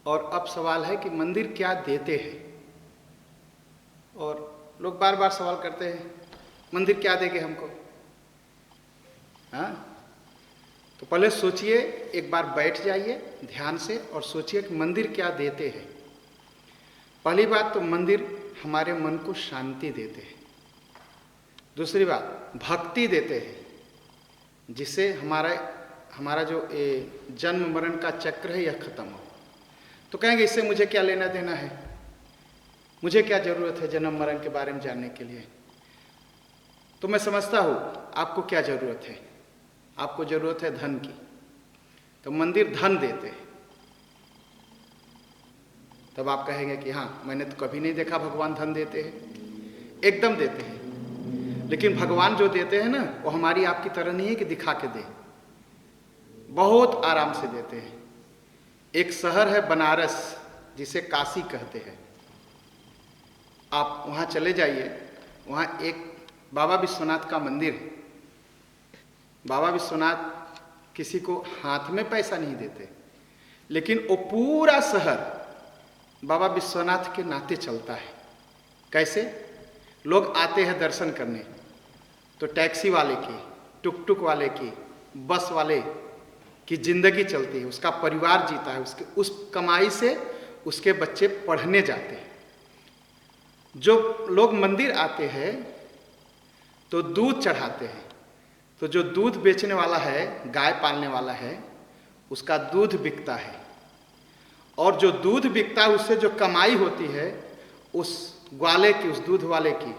और अब सवाल है कि मंदिर क्या देते हैं। और लोग बार बार सवाल करते हैं, मंदिर क्या देंगे हमको? हाँ, तो पहले सोचिए, एक बार बैठ जाइए ध्यान से और सोचिए कि मंदिर क्या देते हैं। पहली बात तो मंदिर हमारे मन को शांति देते हैं। दूसरी बात, भक्ति देते हैं, जिससे हमारा जो जन्म मरण का चक्र है यह खत्म हो। तो कहेंगे इससे मुझे क्या लेना देना है, मुझे क्या जरूरत है जन्म मरण के बारे में जानने के लिए? तो मैं समझता हूँ आपको क्या जरूरत है। आपको जरूरत है धन की, तो मंदिर धन देते हैं। तब आप कहेंगे कि हाँ, मैंने तो कभी नहीं देखा भगवान धन देते हैं। एकदम देते हैं, लेकिन भगवान जो देते हैं ना, वो हमारी आपकी तरह नहीं है कि दिखा के दे, बहुत आराम से देते हैं। एक शहर है बनारस, जिसे काशी कहते हैं। आप वहाँ चले जाइए, वहाँ एक बाबा विश्वनाथ का मंदिर है। बाबा विश्वनाथ किसी को हाथ में पैसा नहीं देते, लेकिन वो पूरा शहर बाबा विश्वनाथ के नाते चलता है। कैसे? लोग आते हैं दर्शन करने, तो टैक्सी वाले की, टुक टुक वाले की, बस वाले की जिंदगी चलती है, उसका परिवार जीता है, उस कमाई से उसके बच्चे पढ़ने जाते हैं। जो लोग मंदिर आते हैं तो दूध चढ़ाते हैं, तो जो दूध बेचने वाला है, गाय पालने वाला है, उसका दूध बिकता है, और जो दूध बिकता है उससे जो कमाई होती है, उस ग्वाले की, उस दूध वाले की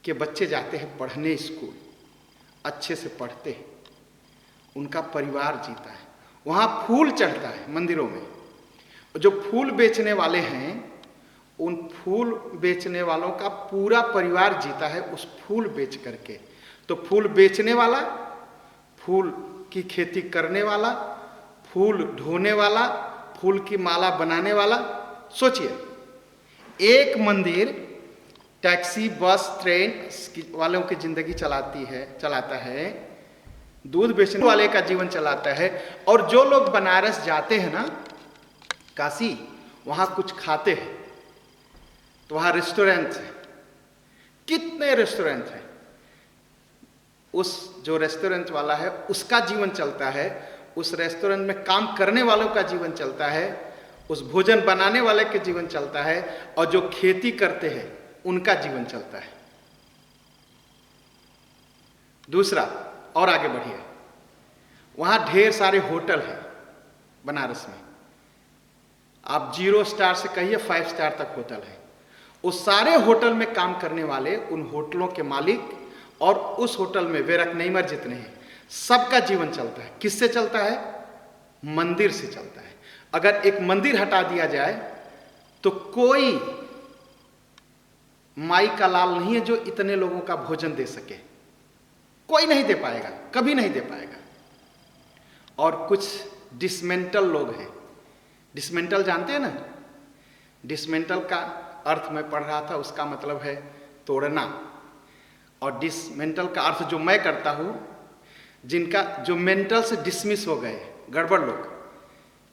के बच्चे जाते हैं पढ़ने स्कूल, अच्छे से पढ़ते हैं, उनका परिवार जीता है। वहाँ फूल चढ़ता है मंदिरों में, जो फूल बेचने वाले हैं, उन फूल बेचने वालों का पूरा परिवार जीता है उस फूल बेच करके। तो फूल बेचने वाला, फूल की खेती करने वाला, फूल ढोने वाला, फूल की माला बनाने वाला। सोचिए, एक मंदिर टैक्सी, बस, ट्रेन वालों की जिंदगी चलाता है, दूध बेचने वाले का जीवन चलाता है। और जो लोग बनारस जाते हैं ना, काशी, वहां कुछ खाते हैं, तो वहां रेस्टोरेंट है, कितने रेस्टोरेंट हैं। उस जो रेस्टोरेंट वाला है उसका जीवन चलता है, उस रेस्टोरेंट में काम करने वालों का जीवन चलता है, उस भोजन बनाने वाले के जीवन चलता है, और जो खेती करते हैं उनका जीवन चलता है। दूसरा, और आगे बढ़िए, वहां ढेर सारे होटल हैं बनारस में। आप 0 स्टार से कहिए 5 स्टार तक होटल है। उस सारे होटल में काम करने वाले, उन होटलों के मालिक, और उस होटल में वे रकनईमर जितने हैं, सबका जीवन चलता है। किससे चलता है? मंदिर से चलता है। अगर एक मंदिर हटा दिया जाए तो कोई माई का लाल नहीं है जो इतने लोगों का भोजन दे सके। कोई नहीं दे पाएगा, कभी नहीं दे पाएगा। और कुछ डिसमेंटल लोग हैं। डिसमेंटल जानते हैं ना? डिसमेंटल का अर्थ मैं पढ़ रहा था, उसका मतलब है तोड़ना। और डिसमेंटल का अर्थ जो मैं करता हूं, जिनका जो मेंटल से डिसमिस हो गए, गड़बड़ लोग,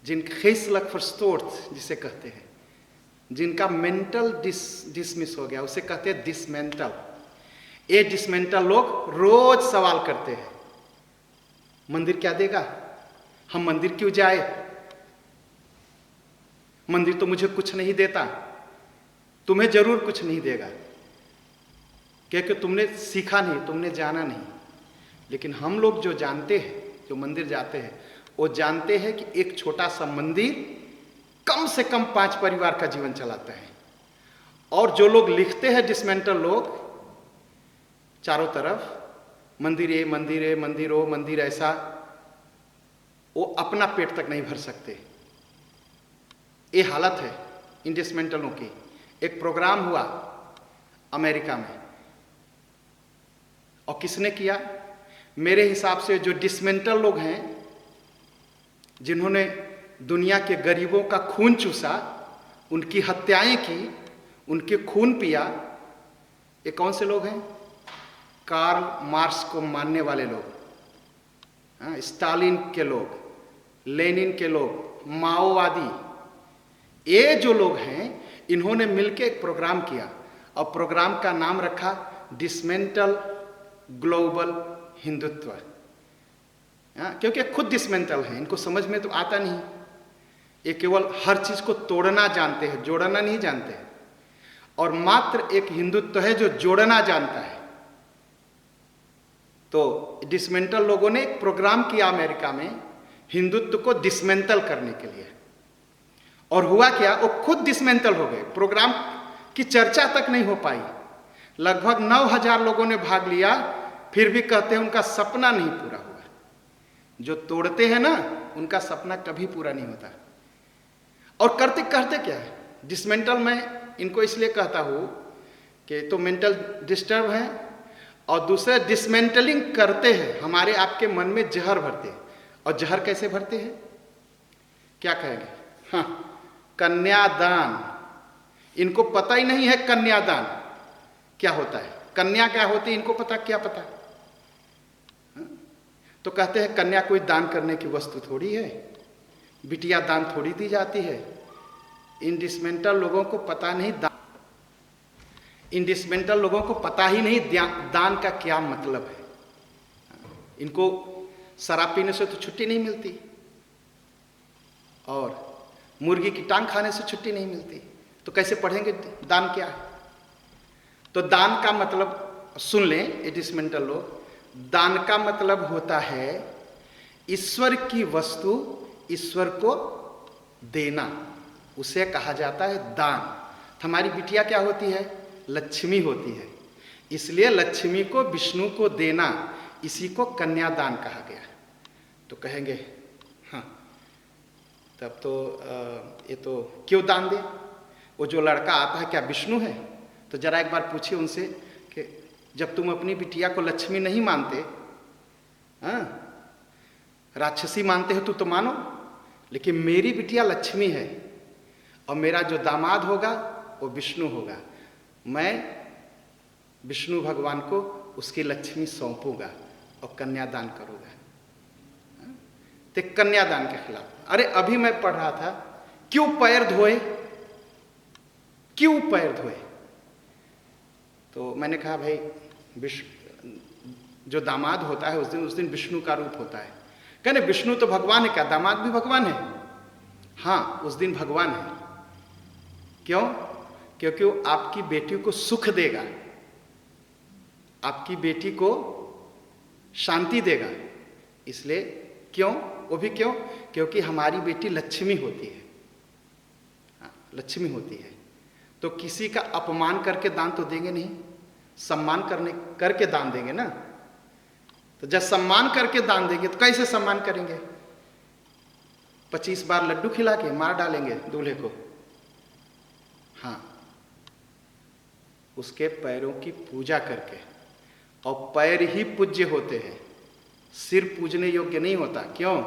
जिनका फर्स्टोर्थ जिसे कहते हैं, जिनका मेंटल डिसमिस हो गया, उसे कहते हैं डिसमेंटल। ये डिसमेंटल लोग रोज सवाल करते हैं, मंदिर क्या देगा? हम मंदिर क्यों जाए? मंदिर तो मुझे कुछ नहीं देता। तुम्हें जरूर कुछ नहीं देगा, क्योंकि तुमने सीखा नहीं, तुमने जाना नहीं। लेकिन हम लोग जो जानते हैं, जो मंदिर जाते हैं, वो जानते हैं कि एक छोटा सा मंदिर कम से कम 5 परिवार का जीवन चलाता है। और जो लोग लिखते हैं, डिसमेंटल लोग, चारों तरफ मंदिर ये, मंदिर है, मंदिर हो, मंदिर ऐसा, वो अपना पेट तक नहीं भर सकते। ये हालत है इन डिसमेंटलों की। एक प्रोग्राम हुआ अमेरिका में, और किसने किया? मेरे हिसाब से जो डिसमेंटल लोग हैं, जिन्होंने दुनिया के गरीबों का खून चूसा, उनकी हत्याएं की, उनके खून पिया, ये कौन से लोग हैं? कार्ल मार्क्स को मानने वाले लोग, स्टालिन के लोग, लेनिन के लोग, माओवादी, ये जो लोग हैं इन्होंने मिलकर एक प्रोग्राम किया और प्रोग्राम का नाम रखा डिसमेंटल ग्लोबल हिंदुत्व। क्योंकि खुद डिसमेंटल है, इनको समझ में तो आता नहीं। ये केवल हर चीज को तोड़ना जानते हैं, जोड़ना नहीं जानते। और मात्र एक हिंदुत्व है जो जोड़ना जानता है। तो डिसमेंटल लोगों ने एक प्रोग्राम किया अमेरिका में हिंदुत्व को डिसमेंटल करने के लिए, और हुआ क्या, वो खुद डिसमेंटल हो गए। प्रोग्राम की चर्चा तक नहीं हो पाई। लगभग 9,000 लोगों ने भाग लिया, फिर भी कहते हैं उनका सपना नहीं पूरा हुआ। जो तोड़ते हैं ना, उनका सपना कभी पूरा नहीं होता। और करते करते क्या है, डिसमेंटल में इनको इसलिए कहता हूं कि तो मेंटल डिस्टर्ब है, और दूसरे डिसमेंटलिंग करते हैं, हमारे आपके मन में जहर भरते हैं। और जहर कैसे भरते हैं, क्या कहेंगे, हाँ, कन्यादान। इनको पता ही नहीं है कन्यादान क्या होता है, कन्या क्या होती है इनको पता, क्या पता। तो कहते हैं कन्या कोई दान करने की वस्तु थोड़ी है, बिटिया दान थोड़ी दी जाती है। इन डिसमेंटल लोगों को पता नहीं इन डिसमेंटल लोगों को पता ही नहीं दान का क्या मतलब है। इनको शराब पीने से तो छुट्टी नहीं मिलती, और मुर्गी की टांग खाने से छुट्टी नहीं मिलती, तो कैसे पढ़ेंगे दान क्या है। तो दान का मतलब सुन लें ये डिसमेंटल लोग, दान का मतलब होता है ईश्वर की वस्तु ईश्वर को देना, उसे कहा जाता है दान। हमारी बिटिया क्या होती है, लक्ष्मी होती है, इसलिए लक्ष्मी को विष्णु को देना, इसी को कन्यादान कहा गया। तो कहेंगे हाँ, तब तो ये तो क्यों दान दे, वो जो लड़का आता है क्या विष्णु है। तो जरा एक बार पूछिए उनसे कि जब तुम अपनी बिटिया को लक्ष्मी नहीं मानते, हाँ, राक्षसी मानते हो तो मानो, लेकिन मेरी बिटिया लक्ष्मी है और मेरा जो दामाद होगा वो विष्णु होगा, मैं विष्णु भगवान को उसकी लक्ष्मी सौंपूंगा और कन्यादान करूंगा। तो कन्यादान के खिलाफ। अरे अभी मैं पढ़ रहा था, क्यों पैर धोए, क्यों पैर धोए। तो मैंने कहा भाई जो दामाद होता है उस दिन विष्णु का रूप होता है। कहने विष्णु तो भगवान है, क्या दामाद भी भगवान है। हाँ, उस दिन भगवान है। क्यों, क्योंकि वो आपकी बेटी को सुख देगा, आपकी बेटी को शांति देगा, इसलिए। क्यों, वो भी क्यों, क्योंकि हमारी बेटी लक्ष्मी होती है। हाँ, लक्ष्मी होती है। तो किसी का अपमान करके दान तो देंगे नहीं, सम्मान करके दान देंगे ना। तो जब सम्मान करके दान देंगे तो कैसे सम्मान करेंगे, 25 बार लड्डू खिला के मार डालेंगे दूल्हे को। हाँ, उसके पैरों की पूजा करके, और पैर ही पूज्य होते हैं, सिर पूजने योग्य नहीं होता। क्यों,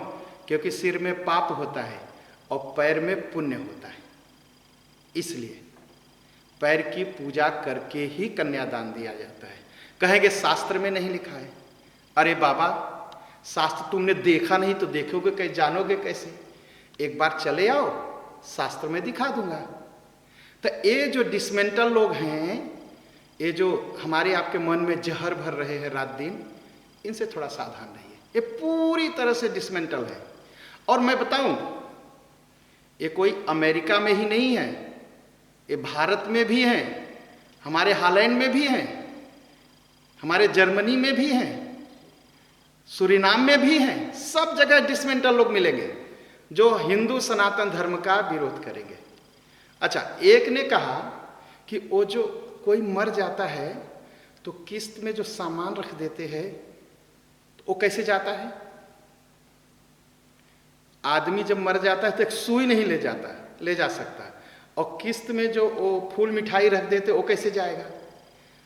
क्योंकि सिर में पाप होता है और पैर में पुण्य होता है, इसलिए पैर की पूजा करके ही कन्यादान दिया जाता है। कहेंगे शास्त्र में नहीं लिखा है। अरे बाबा, शास्त्र तुमने देखा नहीं तो देखोगे कैसे, जानोगे कैसे। एक बार चले आओ, शास्त्र में दिखा दूंगा। तो ये जो डिसमेंटल लोग हैं, ये जो हमारे आपके मन में जहर भर रहे हैं रात दिन, इनसे थोड़ा सावधान रहिए। ये पूरी तरह से डिसमेंटल है। और मैं बताऊं, ये कोई अमेरिका में ही नहीं है, ये भारत में भी हैं, हमारे हॉलैंड में भी हैं, हमारे जर्मनी में भी हैं, सूरीनाम में भी हैं। सब जगह डिसमेंटल लोग मिलेंगे जो हिंदू सनातन धर्म का विरोध करेंगे। अच्छा, एक ने कहा कि वो जो कोई मर जाता है तो किस्त में जो सामान रख देते हैं तो वो कैसे जाता है। आदमी जब मर जाता है तो एक सुई नहीं ले जा सकता, और किस्त में जो वो फूल मिठाई रख देते वो कैसे जाएगा।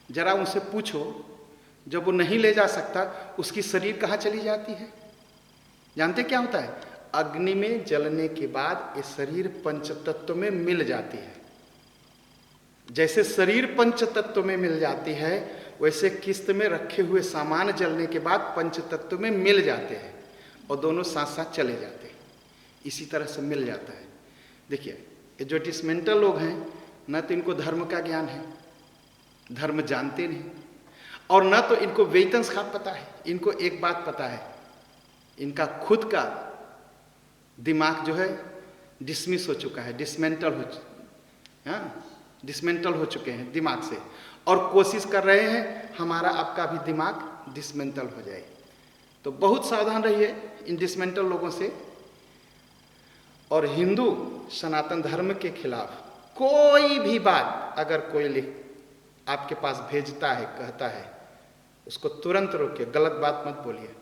जरा उनसे पूछो, जब वो नहीं ले जा सकता उसकी शरीर कहाँ चली जाती है। जानते क्या होता है, अग्नि में जलने के बाद ये शरीर पंचतत्व में मिल जाती है। जैसे शरीर पंचतत्व में मिल जाती है, वैसे किस्त में रखे हुए सामान जलने के बाद पंचतत्व में मिल जाते हैं और दोनों साथ साथ चले जाते हैं। इसी तरह से मिल जाता है। देखिए, ये जो डिसमेंटल लोग हैं, न तो इनको धर्म का ज्ञान है, धर्म जानते नहीं, और न तो इनको वेतनस्खाप पता है। इनको एक बात पता है, इनका खुद का दिमाग जो है डिसमिस हो चुका है, डिसमेंटल हो चुके हैं दिमाग से, और कोशिश कर रहे हैं हमारा आपका भी दिमाग डिसमेंटल हो जाए। तो बहुत सावधान रहिए इन डिसमेंटल लोगों से। और हिंदू सनातन धर्म के खिलाफ कोई भी बात अगर कोई लिख आपके पास भेजता है, कहता है, उसको तुरंत रोकिए, गलत बात मत बोलिए।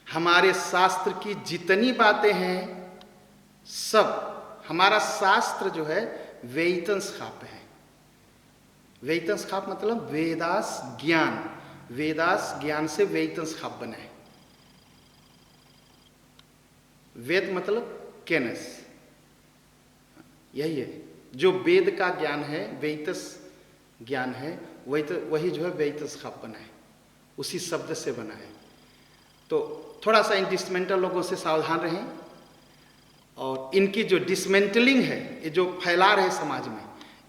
हमारे शास्त्र की जितनी बातें हैं सब, हमारा शास्त्र जो है वेतनस्खाप है। वेतनस्खाप मतलब वेदास ज्ञान, वेदास ज्ञान से वेतनस्खाप बना है। वेद मतलब केनस, यही है जो वेद का ज्ञान है, वेतस ज्ञान है, वही जो है वेतनस्खाप बना है, उसी शब्द से बना है। तो थोड़ा सा इन डिसमेंटल लोगों से सावधान रहें, और इनकी जो डिसमेंटलिंग है, ये जो फैला रहे समाज में,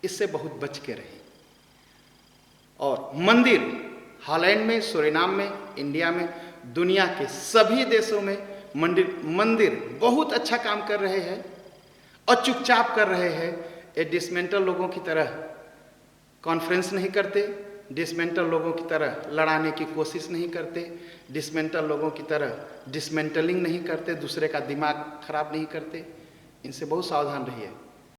इससे बहुत बच के रहें। और मंदिर हॉलैंड में, सूरीनाम में, इंडिया में, दुनिया के सभी देशों में मंदिर बहुत अच्छा काम कर रहे हैं और चुपचाप कर रहे हैं। ये डिसमेंटल लोगों की तरह कॉन्फ्रेंस नहीं करते, डिसमेंटल लोगों की तरह लड़ाने की कोशिश नहीं करते, डिसमेंटल लोगों की तरह डिसमेंटलिंग नहीं करते, दूसरे का दिमाग खराब नहीं करते। इनसे बहुत सावधान रहिए।